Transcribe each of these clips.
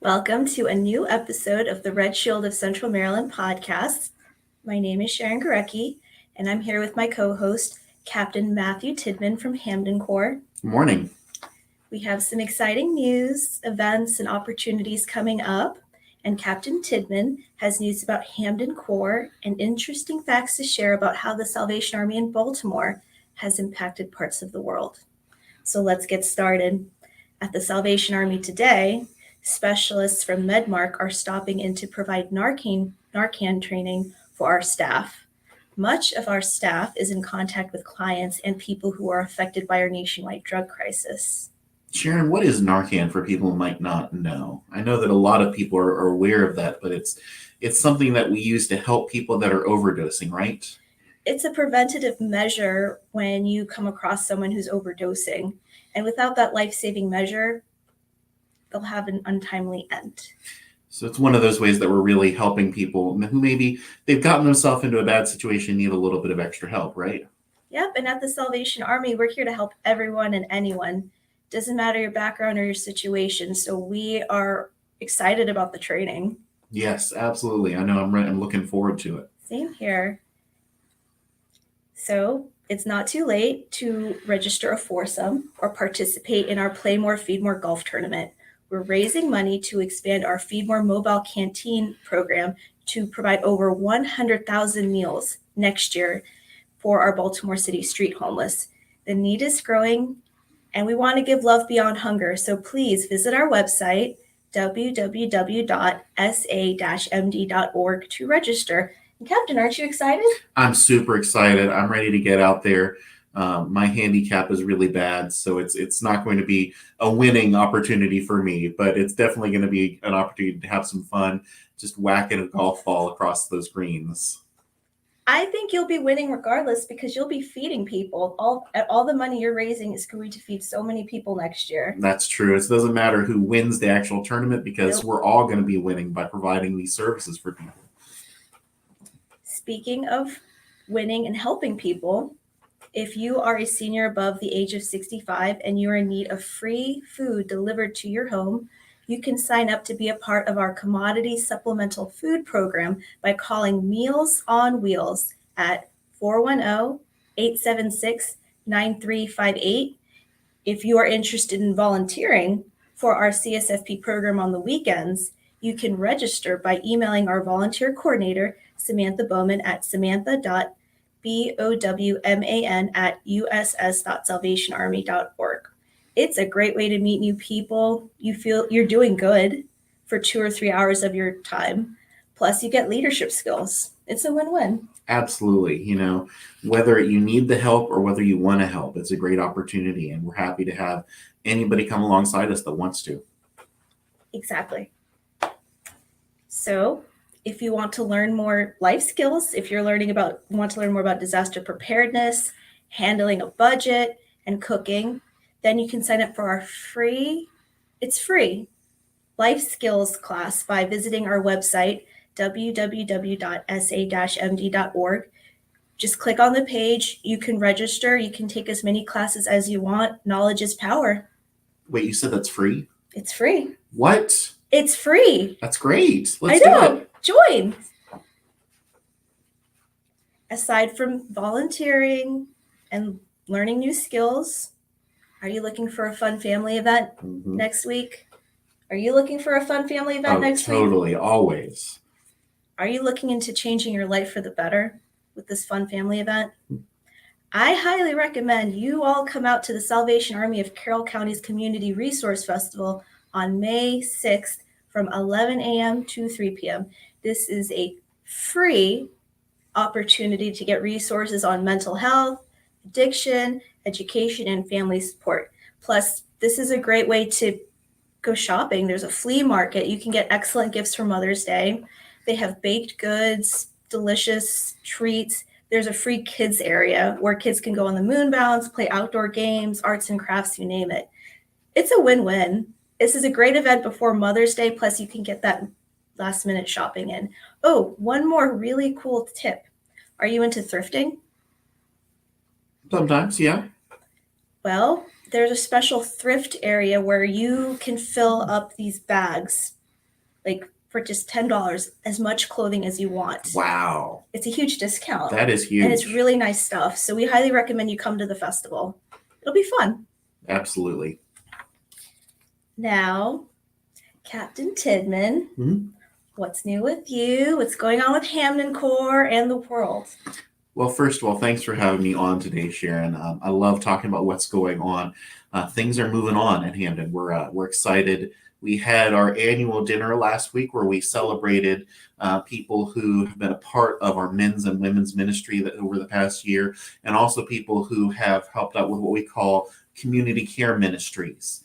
Welcome to a new episode of the Red Shield of Central Maryland podcast. My name is Sharon Gorecki, and I'm here with my co-host, Captain Matthew Tidman from Hamden Corps. Good morning. We have some exciting news, events, and opportunities coming up, and Captain Tidman has news about Hamden Corps and interesting facts to share about how the Salvation Army in Baltimore has impacted parts of the world. So let's get started. At the Salvation Army today, specialists from Medmark are stopping in to provide Narcan training for our staff. Much of our staff is in contact with clients and people who are affected by our nationwide drug crisis. Sharon, what is Narcan for people who might not know? I know that a lot of people are aware of that, but it's something that we use to help people that are overdosing, right? It's a preventative measure when you come across someone who's overdosing. And without that life-saving measure, they'll have an untimely end. So it's one of those ways that we're really helping people who maybe they've gotten themselves into a bad situation, need a little bit of extra help, right? Yep, and at the Salvation Army, we're here to help everyone and anyone. Doesn't matter your background or your situation. So we are excited about the training. Yes, absolutely. I know I'm looking forward to it. Same here. So it's not too late to register a foursome or participate in our Play More, Feed More golf tournament. We're raising money to expand our Feed More mobile canteen program to provide over 100,000 meals next year for our Baltimore City street homeless. The need is growing, and we want to give love beyond hunger. So please visit our website, www.sa-md.org, to register. And Captain, aren't you excited? I'm super excited. I'm ready to get out there. My handicap is really bad, so it's not going to be a winning opportunity for me, but it's definitely going to be an opportunity to have some fun, just whacking a golf ball across those greens. I think you'll be winning regardless because you'll be feeding people. All the money you're raising is going to feed so many people next year. That's true. It doesn't matter who wins the actual tournament because Nope. We're all going to be winning by providing these services for people. Speaking of winning and helping people, if you are a senior above the age of 65 and you are in need of free food delivered to your home, you can sign up to be a part of our commodity supplemental food program by calling Meals on Wheels at 410-876-9358. If you are interested in volunteering for our CSFP program on the weekends, you can register by emailing our volunteer coordinator, Samantha Bowman, at samantha.bowman@uss.salvationarmy.org. It's a great way to meet new people. You feel you're doing good for 2 or 3 hours of your time. Plus, you get leadership skills. It's a win-win. Absolutely. Whether you need the help or whether you want to help, it's a great opportunity, and we're happy to have anybody come alongside us that wants to. Exactly. So if you want to learn more life skills, if you're want to learn more about disaster preparedness, handling a budget, and cooking, then you can sign up for our free life skills class by visiting our website, www.sa-md.org. Just click on the page. You can register. You can take as many classes as you want. Knowledge is power. Wait, you said that's free? It's free. What? It's free. That's great. Let's I know. do it. Join. Aside from volunteering and learning new skills, are you looking for a fun family event next week? Are you looking for a fun family event next week? Totally, always. Are you looking into changing your life for the better with this fun family event? I highly recommend you all come out to the Salvation Army of Carroll County's Community Resource Festival on May 6th from 11 a.m. to 3 p.m. This is a free opportunity to get resources on mental health, addiction, education, and family support. Plus, this is a great way to go shopping. There's a flea market. You can get excellent gifts for Mother's Day. They have baked goods, delicious treats. There's a free kids area where kids can go on the moon bounce, play outdoor games, arts and crafts, you name it. It's a win-win. This is a great event before Mother's Day, plus you can get that last minute shopping in. Oh, one more really cool tip. Are you into thrifting? Sometimes, yeah. Well, there's a special thrift area where you can fill up these bags like for just $10, as much clothing as you want. Wow. It's a huge discount. That is huge. And it's really nice stuff. So we highly recommend you come to the festival. It'll be fun. Absolutely. Now, Captain Tidman, Mhm. what's new with you? What's going on with Hamden Corps and the world? Well, first of all, thanks for having me on today, Sharon. I love talking about what's going on. Things are moving on at Hamden. We're excited. We had our annual dinner last week where we celebrated people who have been a part of our men's and women's ministry over the past year, and also people who have helped out with what we call community care ministries.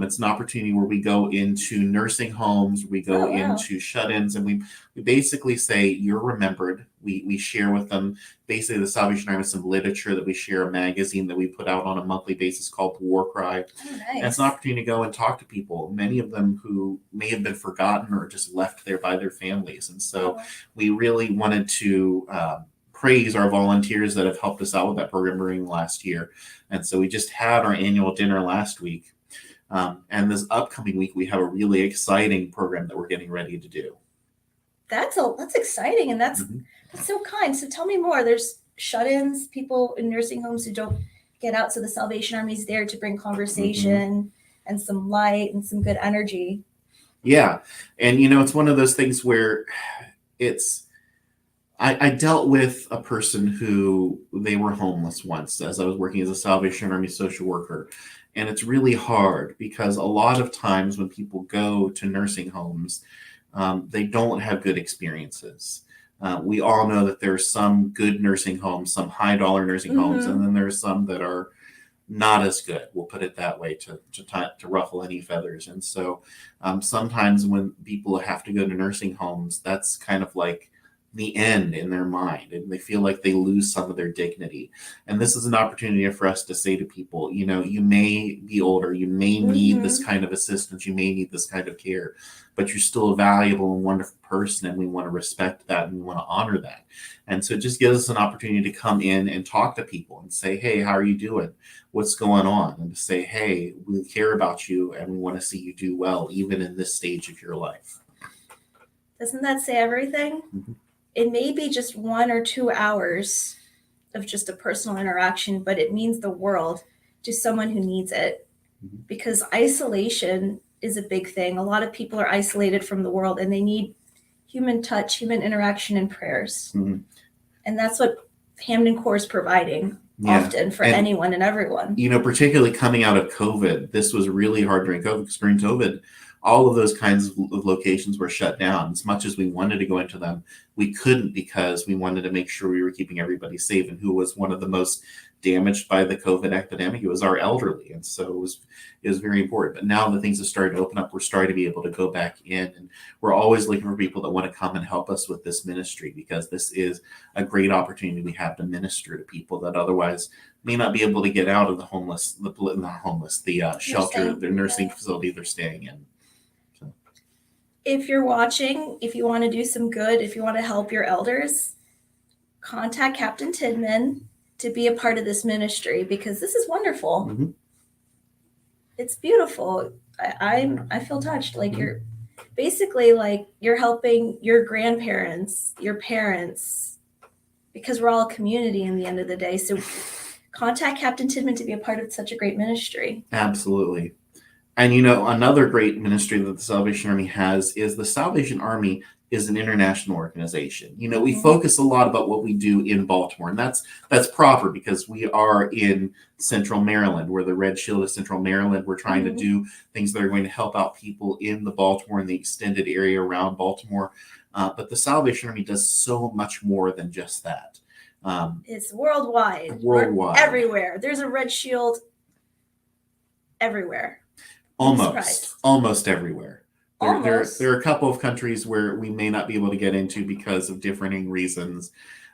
It's an opportunity where we go into nursing homes, we go Oh, wow. into shut-ins, and we basically say, you're remembered. We share with them basically the Salvation Army, some literature that we share, a magazine that we put out on a monthly basis called War Cry. Oh, nice. And it's an opportunity to go and talk to people, many of them who may have been forgotten or just left there by their families. And so we really wanted to praise our volunteers that have helped us out with that program during last year. And so we just had our annual dinner last week. And this upcoming week, we have a really exciting program that we're getting ready to do. That's exciting, and that's so kind. So tell me more. There's shut-ins, people in nursing homes who don't get out, so the Salvation Army is there to bring conversation and some light and some good energy. Yeah, and it's one of those things where I dealt with a person who they were homeless once as I was working as a Salvation Army social worker. And it's really hard because a lot of times when people go to nursing homes, they don't have good experiences. We all know that there are some good nursing homes, some high dollar nursing homes, and then there are some that are not as good. We'll put it that way to ruffle any feathers. And so sometimes when people have to go to nursing homes, that's kind of like the end in their mind, and they feel like they lose some of their dignity. And this is an opportunity for us to say to people, you may be older, you may need this kind of assistance, you may need this kind of care, but you're still a valuable and wonderful person, and we want to respect that and we want to honor that. And so it just gives us an opportunity to come in and talk to people and say, hey, how are you doing? What's going on? And to say, hey, we care about you and we want to see you do well, even in this stage of your life. Doesn't that say everything? It may be just 1 or 2 hours of just a personal interaction, but it means the world to someone who needs it, because isolation is a big thing. A lot of people are isolated from the world and they need human touch, human interaction, and prayers. And that's what Hamden Corps is providing often for anyone and everyone. Particularly coming out of COVID, this was really hard during COVID, because during COVID, all of those kinds of locations were shut down. As much as we wanted to go into them, we couldn't, because we wanted to make sure we were keeping everybody safe. And who was one of the most damaged by the COVID epidemic? It was our elderly. And so it was very important. But now that things have started to open up, we're starting to be able to go back in. And we're always looking for people that want to come and help us with this ministry, because this is a great opportunity we have to minister to people that otherwise may not be able to get out of the shelter, the nursing facility they're staying in. If you're watching, if you want to do some good, if you want to help your elders, contact Captain Tidman to be a part of this ministry, because this is wonderful. It's beautiful. I feel touched. Like you're basically like you're helping your grandparents, your parents, because we're all a community in the end of the day. So contact Captain Tidman to be a part of such a great ministry. Absolutely. And another great ministry that the Salvation Army has is the Salvation Army is an international organization. We focus a lot about what we do in Baltimore, and that's proper, because we are in Central Maryland. We're the Red Shield of Central Maryland. We're trying to do things that are going to help out people in the Baltimore and the extended area around Baltimore. But the Salvation Army does so much more than just that. It's worldwide. Worldwide. Everywhere. There's a Red Shield everywhere. Almost everywhere. There are a couple of countries where we may not be able to get into because of differing reasons,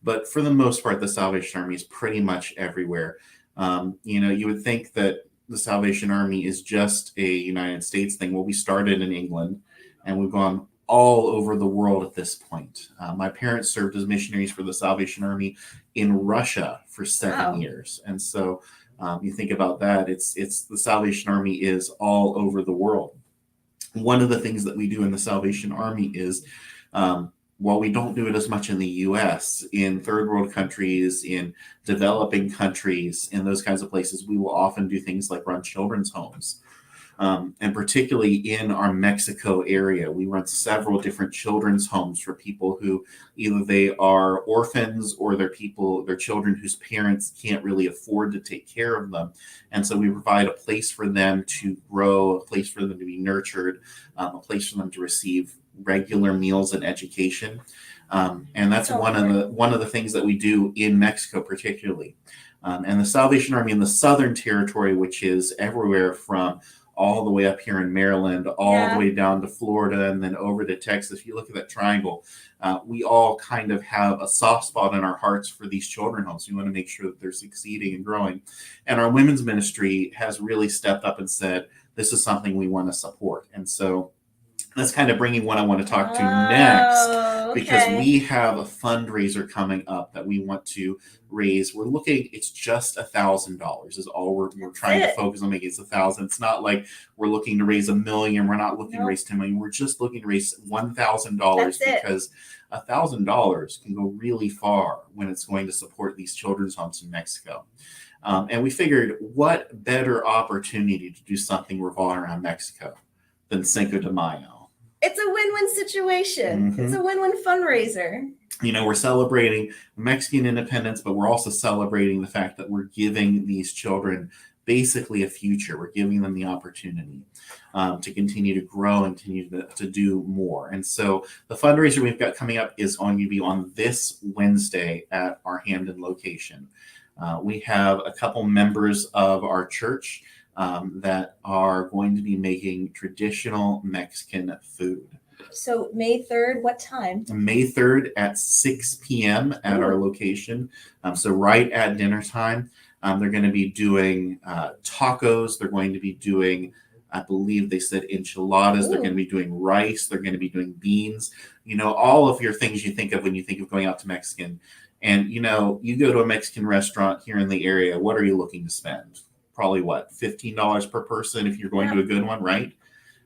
but for the most part, the Salvation Army is pretty much everywhere. You would think that the Salvation Army is just a United States thing. Well, we started in England, and we've gone all over the world at this point. My parents served as missionaries for the Salvation Army in Russia for 7 years, and so you think about that. It's the Salvation Army is all over the world. one of the things that we do in the Salvation Army is, while we don't do it as much in the US, in third world countries, in developing countries, in those kinds of places, we will often do things like run children's homes. And particularly in our Mexico area, we run several different children's homes for people who either they are orphans or they're children whose parents can't really afford to take care of them. And so we provide a place for them to grow, a place for them to be nurtured, a place for them to receive regular meals and education. And that's So one of the things that we do in Mexico, particularly. And the Salvation Army in the Southern Territory, which is everywhere from all the way up here in Maryland, all the way down to Florida, and then over to Texas. If you look at that triangle, we all kind of have a soft spot in our hearts for these children homes. We want to make sure that they're succeeding and growing. And our women's ministry has really stepped up and said, this is something we want to support. And so that's kind of bringing what I want to talk to next, because we have a fundraiser coming up that we want to raise. We're looking, it's just $1,000 is all we're trying to focus on making. It's 1,000. It's not like we're looking to raise $1 million. We're not looking to raise $10 million. We're just looking to raise $1,000 because $1,000 can go really far when it's going to support these children's homes in Mexico. And we figured, what better opportunity to do something revolving around Mexico than Cinco de Mayo? It's a win-win situation. It's a win-win fundraiser. You know, we're celebrating Mexican independence, but we're also celebrating the fact that we're giving these children basically a future. We're giving them the opportunity to continue to grow and continue to do more. And so the fundraiser we've got coming up is going to be on this Wednesday at our Hamden location. We have a couple members of our church that are going to be making traditional Mexican food. So May 3rd, what time? May 3rd at 6 p.m. at our location. So right at dinner time, they're going to be doing tacos. They're going to be doing, I believe they said enchiladas. They're going to be doing rice. They're going to be doing beans. You know, all of your things you think of when you think of going out to Mexican. And, you know, you go to a Mexican restaurant here in the area, what are you looking to spend? Probably what, $15 per person if you're going to a good one, right?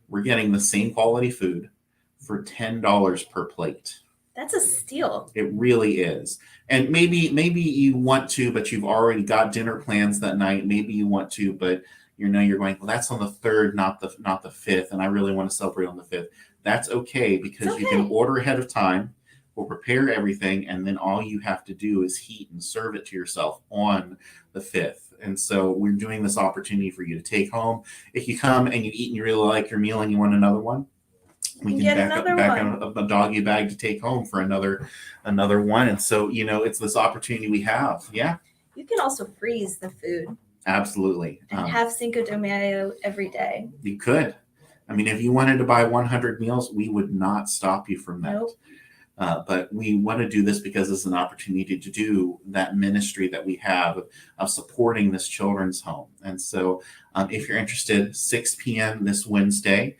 We're getting the same quality food for $10 per plate. That's a steal. It really is. And maybe you want to, but you've already got dinner plans that night. Maybe you want to, but you know you're going, well, that's on the 3rd, not the 5th, and I really want to celebrate on the 5th. That's okay, because you can order ahead of time. We'll prepare everything, and then all you have to do is heat and serve it to yourself on the 5th. And so we're doing this opportunity for you to take home. If you come and you eat and you really like your meal and you want another one, we can back up a doggy bag to take home for another one. And so, you know, it's this opportunity we have. Yeah. You can also freeze the food. Absolutely. And have Cinco de Mayo every day. You could. I mean, if you wanted to buy 100 meals, we would not stop you from that. Nope. But we want to do this because it's an opportunity to do that ministry that we have of supporting this children's home. And so if you're interested, 6 p.m. this Wednesday,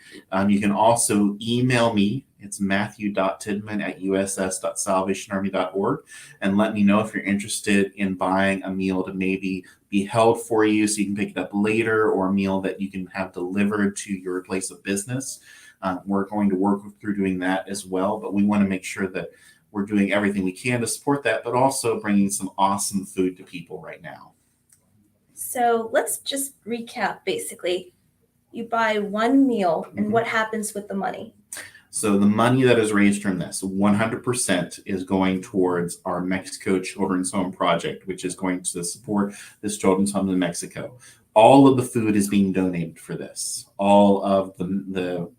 you can also email me. It's matthew.tidman@uss.salvationarmy.org, and let me know if you're interested in buying a meal to maybe be held for you so you can pick it up later, or a meal that you can have delivered to your place of business. We're going to work through doing that as well, but we want to make sure that we're doing everything we can to support that, but also bringing some awesome food to people right now. So let's just recap, basically. You buy one meal, and what happens with the money? So the money that is raised from this, 100% is going towards our Mexico Children's Home Project, which is going to support this children's home in Mexico. All of the food is being donated for this. All of the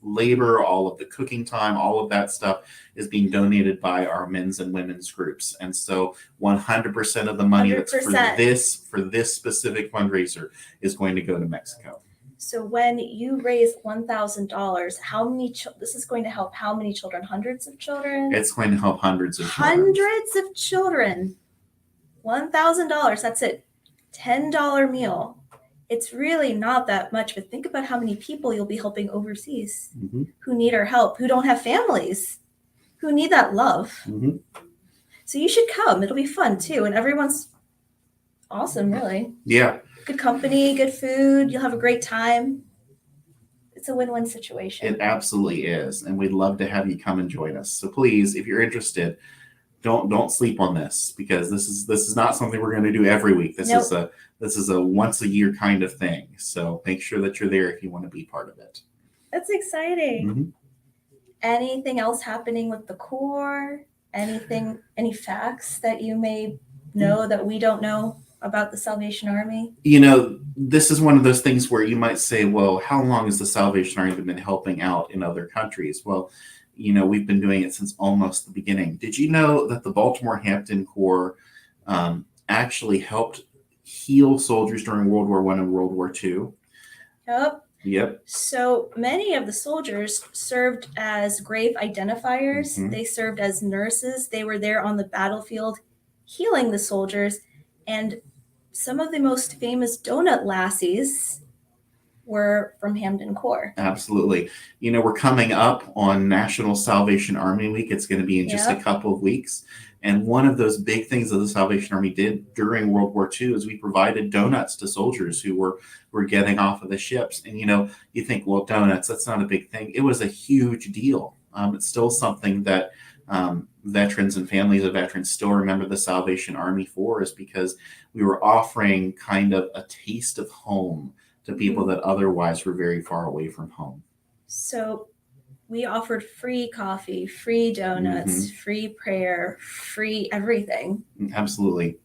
labor, all of the cooking time, all of that stuff is being donated by our men's and women's groups. And so 100% of the money 100%. that's for this specific fundraiser is going to go to Mexico. So when you raise $1,000, how many? This is going to help how many children? Hundreds of children. It's going to help hundreds of children. Hundreds of children. $1,000. That's it. $10 meal. It's really not that much, but think about how many people you'll be helping overseas who need our help, who don't have families, who need that love. So you should come. It'll be fun too, and everyone's awesome, really. Yeah. Good company, good food. You'll have a great time. It's a win-win situation. It absolutely is, and we'd love to have you come and join us. So please, if you're interested, don't sleep on this, because this is not something we're going to do every week. This is a once a year kind of thing. So make sure that you're there if you want to be part of it. That's exciting. Mhm. Anything else happening with the Corps? Any facts that you may know that we don't know about the Salvation Army? This is one of those things where you might say, well, how long has the Salvation Army been helping out in other countries? Well, we've been doing it since almost the beginning. Did you know that the Baltimore Hampton Corps actually helped heal soldiers during World War I and World War II? Yep. So many of the soldiers served as grave identifiers. Mhm. They served as nurses. They were there on the battlefield healing the soldiers. And some of the most famous donut lassies were from Hampton Corps. Absolutely. We're coming up on National Salvation Army Week. It's going to be in just a couple of weeks. And one of those big things that the Salvation Army did during World War II is we provided donuts to soldiers who were getting off of the ships. And, you think, well, donuts, that's not a big thing. It was a huge deal. It's still something that veterans and families of veterans still remember the Salvation Army for, is because we were offering kind of a taste of home to people that otherwise were very far away from home. So we offered free coffee, free donuts, free prayer, free everything. Absolutely.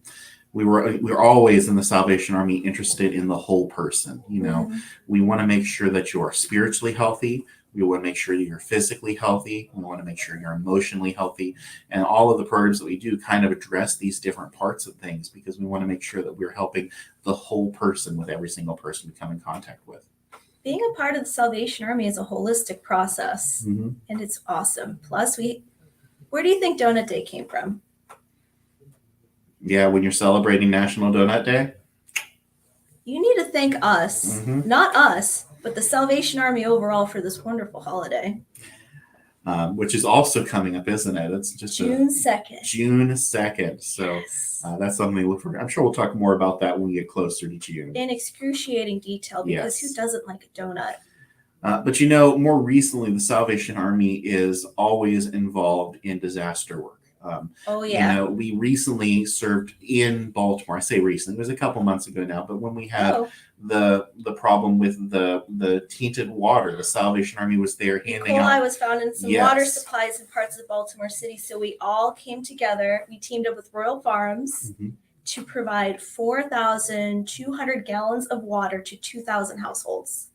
We were always in the Salvation Army interested in the whole person. We want to make sure that you are spiritually healthy. We want to make sure you're physically healthy. We want to make sure you're emotionally healthy. And all of the programs that we do kind of address these different parts of things, because we want to make sure that we're helping the whole person with every single person we come in contact with. Being a part of the Salvation Army is a holistic process, and it's awesome. Plus, where do you think Donut Day came from? Yeah, when you're celebrating National Donut Day? You need to thank us, not us, but the Salvation Army overall for this wonderful holiday. Which is also coming up, isn't it? It's just June 2nd. June 2nd. So yes. That's something to look for. I'm sure we'll talk more about that when we get closer to June. In excruciating detail, because who doesn't like a donut? But more recently, the Salvation Army is always involved in disaster work. We recently served in Baltimore. I say recently, it was a couple months ago now, but when we had the problem with the tainted water, the Salvation Army was there handing out. E. coli was found in some water supplies in parts of Baltimore City, so we all came together. We teamed up with Royal Farms to provide 4,200 gallons of water to 2,000 households.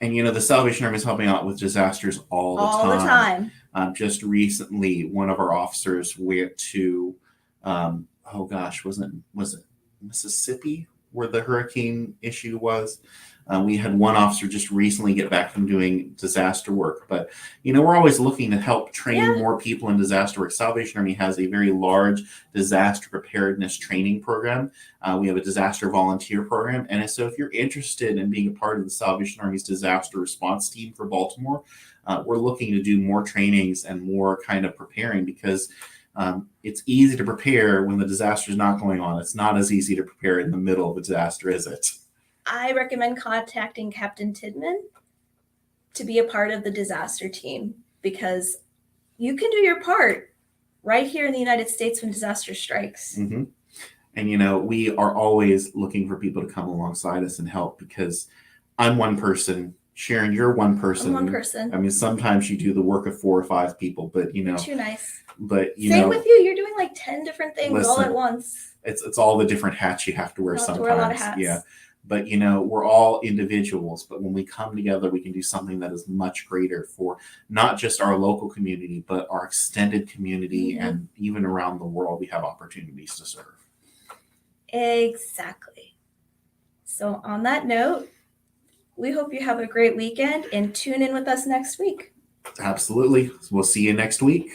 And the Salvation Army is helping out with disasters all the time. Just recently, one of our officers went to, was it Mississippi where the hurricane issue was? We had one officer just recently get back from doing disaster work. But, we're always looking to help train more people in disaster work. Salvation Army has a very large disaster preparedness training program. We have a disaster volunteer program. And so if you're interested in being a part of the Salvation Army's disaster response team for Baltimore, we're looking to do more trainings and more kind of preparing, because it's easy to prepare when the disaster is not going on. It's not as easy to prepare in the middle of a disaster, is it? I recommend contacting Captain Tidman to be a part of the disaster team, because you can do your part right here in the United States when disaster strikes. And, we are always looking for people to come alongside us and help, because I'm one person. Sharon, you're one person. I'm one person. I mean, sometimes you do the work of 4 or 5 people, but You're too nice. But same with you. You're doing like 10 different things all at once. It's all the different hats you have to wear sometimes. Wear a lot of hats. Yeah. But we're all individuals, but when we come together, we can do something that is much greater for not just our local community, but our extended community, and even around the world, we have opportunities to serve. Exactly. So on that note, we hope you have a great weekend and tune in with us next week. Absolutely. We'll see you next week.